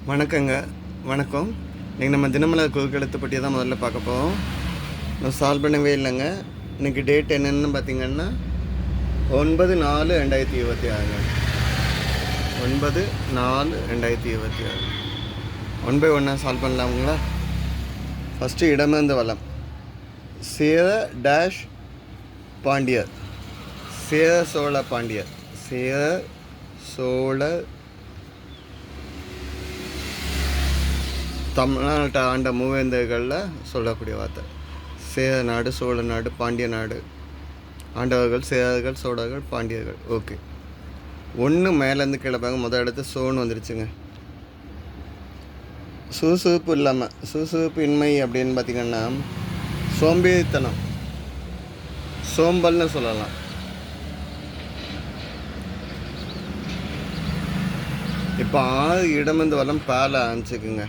வணக்கங்க. வணக்கம். இன்றைக்கி நம்ம தினமலர் குறுக்கெழுத்து பற்றி தான் முதல்ல பார்க்க போகிறோம். நான் சால்வ் பண்ணவே இல்லைங்க. இன்றைக்கி டேட் என்னென்னு பார்த்தீங்கன்னா 9/4/2026. 9/4/2026. 1 by 1 சால்வ் பண்ணலாமுங்களா? ஃபஸ்ட்டு இடமிருந்து வளம். சேர டேஷ் பாண்டியர். சேர சோழ பாண்டியர். சேர சோழ தமிழ்நாட்டை ஆண்ட மூவேந்தர்களில் சொல்லக்கூடிய வார்த்தை. சேர நாடு, சோழ நாடு, பாண்டிய நாடு ஆண்டவர்கள் சேரர்கள், சோழர்கள், பாண்டியர்கள். ஓகே, ஒன்று மேலேருந்து கிளப்பாங்க. முதல் இடத்து சோன்னு வந்துருச்சுங்க. சுறுசுறுப்பு இல்லாமல், சுறுசுறுப்பு இன்மை அப்படின்னு பார்த்திங்கன்னா சோம்பேறித்தனம், சோம்பல்னு சொல்லலாம். இப்போ 6 இடமிருந்து வளம் பேல ஆரம்பிச்சுக்குங்க.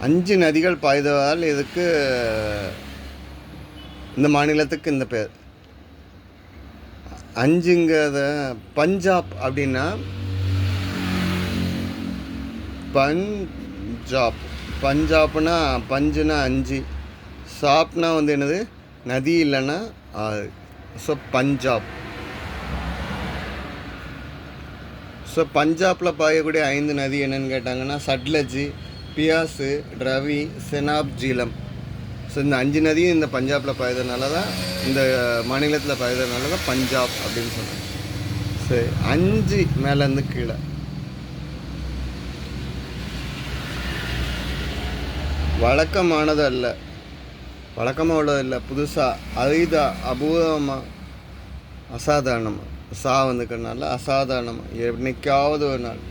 5 நதிகள் பாய்ந்ததால் இதுக்கு இந்த மாநிலத்துக்கு இந்த பேர். 5ங்கிறத பஞ்சாப் அப்படின்னா பஞ்சாப். பஞ்சாப்னா பஞ்சுனா 5, சாப்னா வந்து என்னது, நதி இல்லைன்னா 6. ஸோ பஞ்சாப். ஸோ பஞ்சாபில் பாயக்கூடிய 5 நதி என்னென்னு கேட்டாங்கன்னா சட்லஜ், பியாஸு, ரவி, செனாப், ஜீலம். ஸோ இந்த 5 நதியும் இந்த பஞ்சாபில் பாய்றதுனால தான், இந்த மாநிலத்தில் பாய்றதுனால தான் பஞ்சாப் அப்படின்னு சொன்னாங்க. சரி, 5 மேலேருந்து கீழே. வழக்கமானது அல்ல, வழக்கமாக உள்ளது இல்லை, புதுசாக, அரிதா, அபூர்வமாக, அசாதாரணமாக. சா வந்துக்கிறனால அசாதாரணமாக, என்னைக்காவது ஒரு நாள்.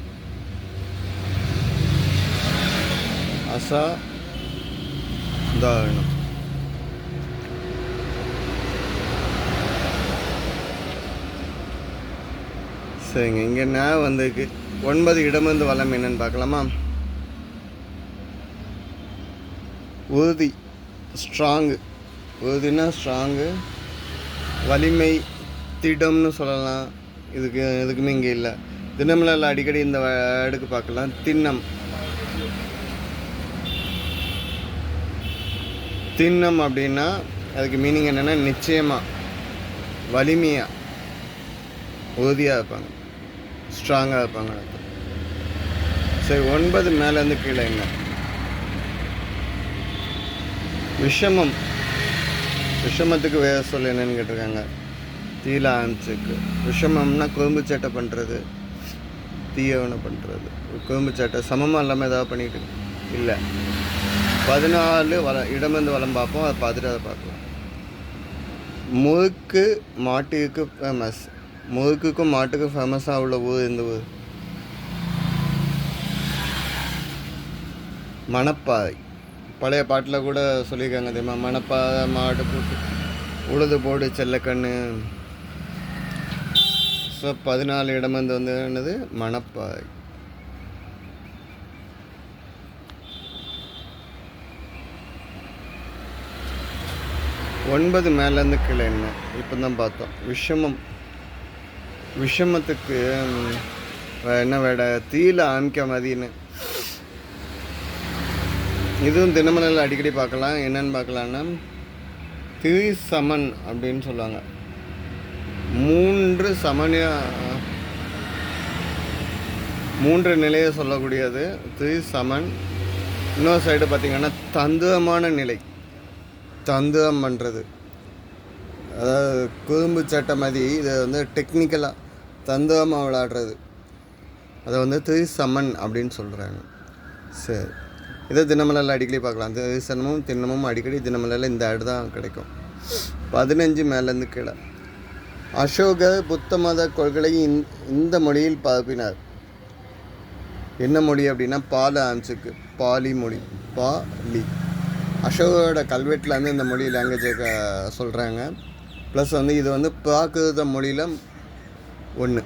அசாதாரணம். சரிங்க, இங்கே நான் வந்திருக்கு. 9 இடமிருந்து வளம் என்னன்னு பார்க்கலாமா? உறுதி, ஸ்ட்ராங்கு. உறுதினா ஸ்ட்ராங்கு, வலிமை, திடம்னு சொல்லலாம். எதுக்குமே இங்கே இல்லை. தினமலரில் அடிக்கடி இந்த அடுக்கு பார்க்கலாம். திண்ணம். திண்ணம் அப்படின்னா அதுக்கு மீனிங் என்னென்னா நிச்சயமாக, வலிமையாக, உறுதியாக இருப்பாங்க, ஸ்ட்ராங்காக இருப்பாங்க. சரி, 9 மேலேருந்து கீழே என்ன? விஷமம். விஷமத்துக்கு வேறு சொல் என்னன்னு கேட்டிருக்காங்க. தீல ஆரம்பிச்சுக்கு. விஷமம்னா குறும்பு சேட்டை பண்ணுறது, தீயவனை பண்ணுறது. குறும்பு சேட்டை சமமாக இல்லாமல் ஏதாவது பண்ணிட்டு இல்லை. 14 இடமிருந்து வளம் பார்ப்போம். அதை பார்த்துட்டு அதை பார்க்கலாம். முறுக்கு மாட்டுக்கு ஃபேமஸ். முறுக்குக்கும் மாட்டுக்கும் ஃபேமஸாக உள்ள ஊர் இந்த ஊர்? மணப்பாறை. பழைய பாட்டில் கூட சொல்லியிருக்காங்க தெரியுமா? மணப்பாறை மாடு போட்டு உழுது போடு செல்லக்கண்ணு. ஸோ 14 இடமிருந்து வந்து என்னது, மணப்பாறை. ஒன்பது மேலேருந்து கீழே என்ன? இப்போ தான் பார்த்தோம். விஷமம். விஷமத்துக்கு என்ன வேட? தீல ஆமிக்க மதின்னு. இதுவும் தினமலரில் அடிக்கடி பார்க்கலாம். என்னன்னு பார்க்கலான்னா திரிசமன் அப்படின்னு சொல்லுவாங்க. 3 சமனியா, 3 நிலையை சொல்லக்கூடியது திரிசமன். இன்னொரு சைடு பார்த்திங்கன்னா தந்திரமான நிலை. தந்திரம் பண்ணுறது, அதாவது குறும்பு சட்டை மாதிரி. இதை வந்து டெக்னிக்கலாக தந்திரமாக விளையாடுறது, அதை வந்து திரிசமன் அப்படின்னு சொல்கிறாங்க. சரி, இதை தினமலரில் அடிக்கடி பார்க்கலாம். திரிசனமும் திண்ணமும் அடிக்கடி தினமலரில் இந்த ஆடு தான் கிடைக்கும். 15 மேலேருந்து கீழே. அசோகர் புத்த மத கொள்கையை இந்த மொழியில் பரப்பினார். என்ன மொழி அப்படின்னா பால ஆன்சுக்கு, பாலி மொழி. பாலி. அசோகரோட கல்வெட்டில் வந்து இந்த மொழி லாங்குவேஜை சொல்கிறாங்க. ப்ளஸ் வந்து இது வந்து பிராகிருத மொழியில் 1.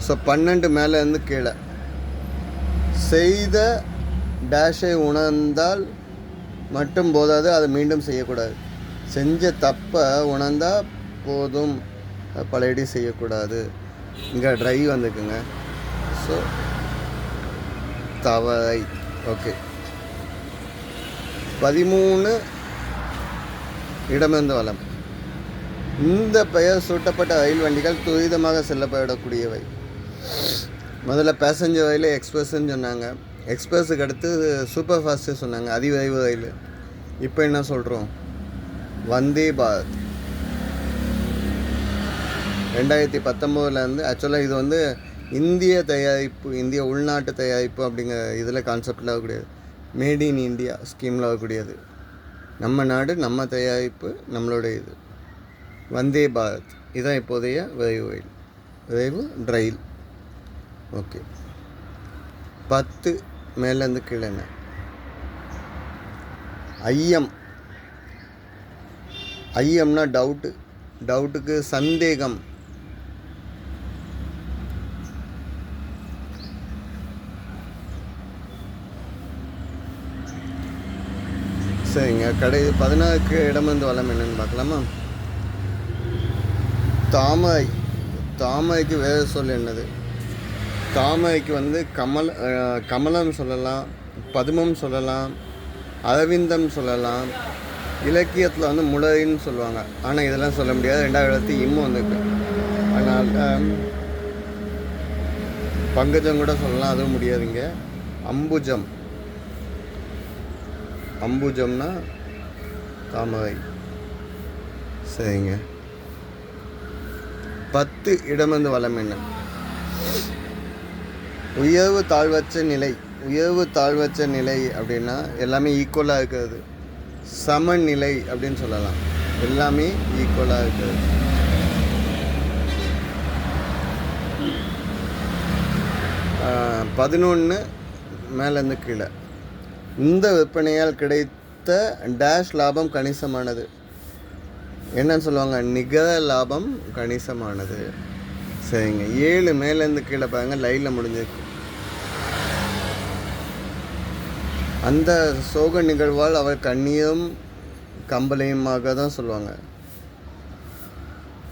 ஸோ 12 மேலேருந்து கீழே. செய்த டேஷை உணர்ந்தால் மட்டும் போதாது, அதை மீண்டும் செய்யக்கூடாது. செஞ்ச தப்பை உணர்ந்தால் போதும், பழையடி செய்யக்கூடாது. இங்கே ட்ரை வந்துக்குங்க. ஸோ தவறை. ஓகே, 13 இடமிருந்து வலம். இந்த பெயர் சூட்டப்பட்ட ரயில் வண்டிகள் துரிதமாக செல்லப்படக்கூடியவை. முதல்ல பேசஞ்சர் ரயில் எக்ஸ்பிரஸ்ன்னு சொன்னாங்க. எக்ஸ்பிரஸுக்கு அடுத்து சூப்பர் ஃபாஸ்ட்டு சொன்னாங்க, அதிவிரைவு ரயில். இப்போ என்ன சொல்கிறோம்? வந்தே பாரத். 2019 ஆக்சுவலாக இது வந்து இந்திய தயாரிப்பு, இந்திய உள்நாட்டு தயாரிப்பு அப்படிங்கிற இதில் கான்செப்டில் வரக்கூடியது. மேட் இன் இந்தியா ஸ்கீமில் வரக்கூடியது. நம்ம நாடு, நம்ம தயாரிப்பு, நம்மளுடைய இது. வந்தே பாரத் இதுதான் இப்போதைய விரைவு ரயில். ஓகே, 10 மேலேருந்து கீழே. ஐயம்னா டவுட்டுக்கு சந்தேகம். சரிங்க, 14க்கு இடமிருந்து வளம் என்னன்னு பார்க்கலாமா? தாமரைக்கு வேறு சொல் என்னது? தாமரைக்கு வந்து கமலம் சொல்லலாம், பதுமம் சொல்லலாம், அரவிந்தம் சொல்லலாம். இலக்கியத்தில் வந்து முளரின்னு சொல்லுவாங்க. ஆனால் இதெல்லாம் சொல்ல முடியாது, 2வது எழுத்து இம்மு வந்துருக்கு. அதனால் பங்கஜம் கூட சொல்லலாம், அதுவும் முடியாதுங்க. அம்புஜம்னா தாமரை. சரிங்க, 10 இடமிருந்து வளம் என்ன? உயர்வு தாழ்வற்ற நிலை அப்படின்னா எல்லாமே ஈக்குவலாக இருக்கிறது. சமநிலை அப்படின்னு சொல்லலாம், எல்லாமே ஈக்குவலாக இருக்கிறது. பதினொன்று மேலேருந்து கீழே. இந்த விற்பனையால் கிடைத்த டேஷ் லாபம் கணிசமானது. என்னன்னு சொல்லுவாங்க? நிகர லாபம் கணிசமானது. சரிங்க, 7 மேலேருந்து கீழே பாருங்க, லைனில் முடிஞ்சிருக்கு. அந்த சோக நிகழ்வால் அவர் கண்ணியும் கம்பளையுமாக தான் சொல்லுவாங்க.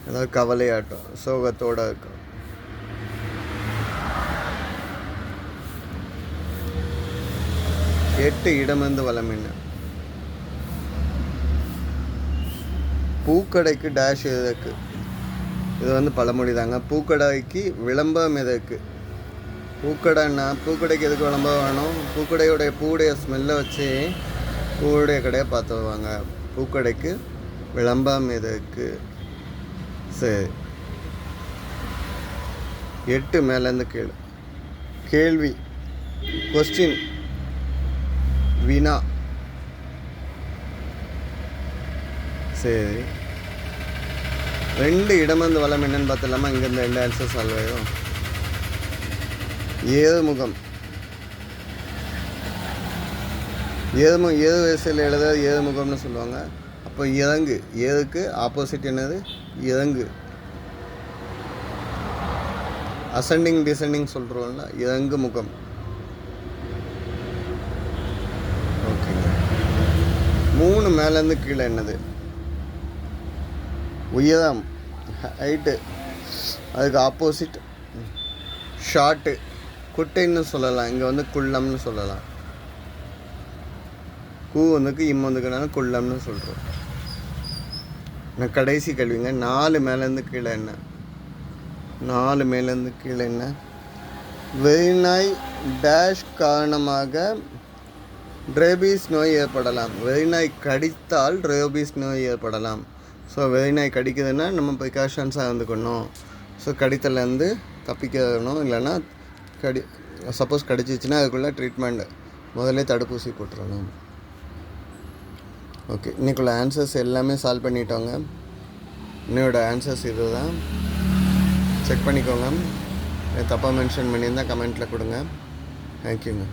அதாவது கவலையாட்டம், சோகத்தோடு இருக்கும். எட்டு இடமிருந்து வளம் என்ன? பூக்கடைக்கு டேஷ் எதற்கு? இது வந்து பழமொழி தாங்க. பூக்கடைக்கு விளம்பரம் எதற்கு? பூக்கடைன்னா பூக்கடைக்கு எதுக்கு விளம்பரம் வேணும்? பூவுடைய ஸ்மெல்லை வச்சு பூவுடைய கடையை பார்த்து வருவாங்க. பூக்கடைக்கு விளம்பரம் எதற்கு? சரி, 8 மேலேருந்து கீழே. கேள்வி, கொஸ்டின், வினா. சரி, 2 இடமிருந்து வளம் என்னன்னு பார்த்துலாமா? இங்கேருந்து 2 ஆன்சர் சால்வ் ஆயிடும். ஏறுமுகம். ஏறு வரிசையில் எழுத ஏறுமுகம்னு சொல்லுவாங்க. அப்போ இறங்கு, ஏறுக்கு ஆப்போசிட் என்னது? இறங்கு. அசெண்டிங் டிசெண்டிங் சொல்கிறோம்ல, இறங்கு முகம். ஓகேங்க. 3 மேலேருந்து கீழே என்னது? உயரம், ஹைட்டு. அதுக்கு ஆப்போசிட் ஷார்ட்டு, குட்டைன்னு சொல்லலாம். இங்கே வந்து குள்ளம்னு சொல்லலாம். வந்துக்கு இம் வந்துக்குனால குள்ளம்னு சொல்கிறோம். நான் கடைசி கேள்விங்க, 4 மேலேருந்து கீழே என்ன? 4 மேலேருந்து கீழே என்ன? வெறிநாய் டேஷ் காரணமாக ரேபீஸ் நோய் ஏற்படலாம். வெறிநாய் கடித்தால் ரேபீஸ் நோய் ஏற்படலாம். ஸோ வெறிநாய் கடிக்குதுன்னா நம்ம ப்ரிகாஷன்ஸாக இருந்துக்கணும். ஸோ கடித்தலேருந்து தப்பிக்கணும். இல்லைன்னா சப்போஸ் கடிச்சிச்சுன்னா அதுக்குள்ளே ட்ரீட்மெண்ட், முதல்ல தடுப்பூசி போட்டுறணும். ஓகே, இன்றைக்குள்ள ஆன்சர்ஸ் எல்லாமே சால்வ் பண்ணிட்டோங்க. இன்னையோட ஆன்சர்ஸ் இது தான், செக் பண்ணிக்கோங்க. தப்பாக மென்ஷன் பண்ணியிருந்தால் கமெண்ட்டில் கொடுங்க. தேங்க்யூங்க.